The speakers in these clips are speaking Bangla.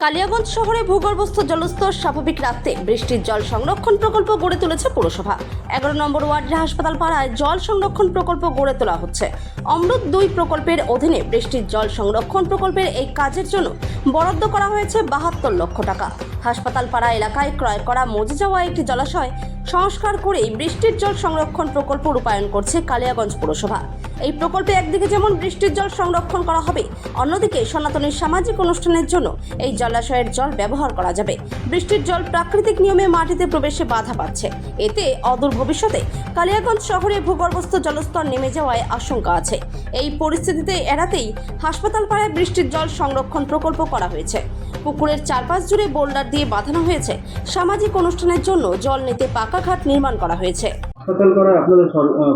কালিয়াগঞ্জ শহরে ভূগর্ভস্থ জলস্তর স্বাভাবিক রাখতে বৃষ্টির জল সংরক্ষণ প্রকল্প গড়ে তুলেছে পৌরসভা। 11 নম্বর ওয়ার্ডের হাসপাতাল পাড়ায় জল সংরক্ষণ প্রকল্প গড়ে তোলা হচ্ছে। অমৃত 2 প্রকল্পের অধীনে বৃষ্টির জল সংরক্ষণ প্রকল্পের এই কাজের জন্য বরাদ্দ করা হয়েছে 72 লক্ষ টাকা। হাসপাতাল পাড়া এলাকায় ক্রয় করা মজে যাওয়া একটি জলাশয় সংস্কার করেই বৃষ্টির জল সংরক্ষণ প্রকল্প রূপায়ণ করছে কালিয়াগঞ্জ পৌরসভা। এই প্রকল্পে একদিকে যেমন বৃষ্টির জল সংরক্ষণ করা হবে, অন্যদিকে সনাতনী সামাজিক অনুষ্ঠানের জন্য এই জলাশয়ের জল ব্যবহার করা যাবে। বৃষ্টির জল প্রাকৃতিক নিয়মে মাটিতে প্রবেশে বাধা পাচ্ছে। এতে অদূর ভবিষ্যতে কালিয়াগঞ্জ শহরে ভূগর্ভস্থ জলস্তর নেমে যাওয়ার আশঙ্কা আছে। এই পরিস্থিতিতে এড়াতেই হাসপাতাল পাড়ায় বৃষ্টির জল সংরক্ষণ প্রকল্প করা হয়েছে। পুকুরের চারপাশ জুড়ে বোল্ডার দিয়ে বাঁধানো হয়েছে। সামাজিক অনুষ্ঠানের জন্য জল নিতে পাকা ঘাট নির্মাণ করা হয়েছে। হাসপাতাল করা আপনাদের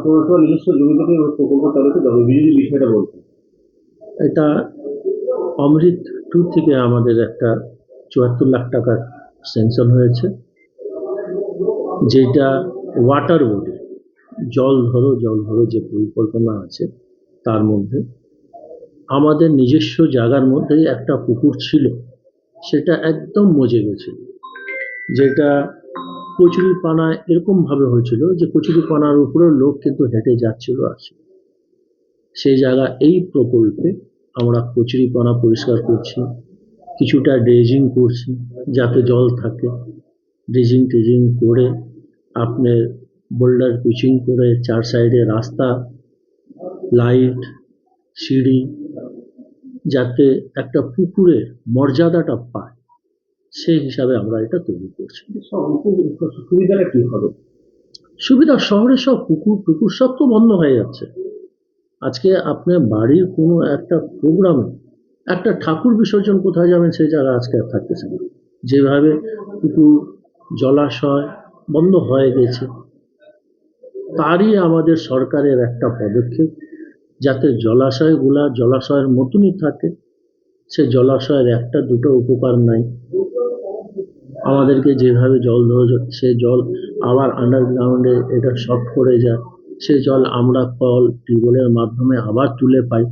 পৌরসভা নিজস্ব জমি থেকে প্রকল্প চালিত হবে, বিজেপি বিষয়টা বলতে এটা অমৃত 2 থেকে আমাদের একটা 74 লাখ টাকার স্যাংশন হয়েছে, যেটা ওয়াটার বোর্ডে জল ধরো যে পরিকল্পনা আছে তার মধ্যে আমাদের নিজস্ব জায়গার মধ্যে একটা পুকুর ছিল, সেটা একদম মজে গেছে। যেটা কচুরিপানা এরকমভাবে হয়েছিল যে কচুরিপানার উপরে লোক কিন্তু হেঁটে যাচ্ছিল আসছিল। সেই জায়গা এই প্রকল্পে আমরা কচুরিপানা পরিষ্কার করছি, কিছুটা ড্রেজিং করছি যাতে জল থাকে। ড্রেজিং করে আপনার বোল্ডার পিচিং করে 4 সাইডে রাস্তা, লাইট, সিঁড়ি, যাতে একটা পুকুরের মর্যাদাটা পায় সেই হিসাবে আমরা এটা তৈরি করছি। সুবিধাটা কি হবে? সুবিধা শহরে সব পুকুর সব তো বন্ধ হয়ে যাচ্ছে। আজকে আপনার বাড়ির কোনো একটা প্রোগ্রামে একটা ঠাকুর বিসর্জন কোথায় যাবেন সেই জায়গা আজকে আর থাকতেছে না। যেভাবে পুকুর জলাশয় বন্ধ হয়ে গেছে, তারই আমাদের সরকারের একটা পদক্ষেপ যাতে জলাশয়গুলা জলাশয়ের মতনই থাকে। সে জলাশয়ের একটা দুটো উপকার নাই। আমাদেরকে যেভাবে জল ধরে সে জল আবার আন্ডারগ্রাউন্ডে এটা শর্ট করে যায়, সে জল আমরা কল টিউবওয়েলের মাধ্যমে আবার তুলে পাই।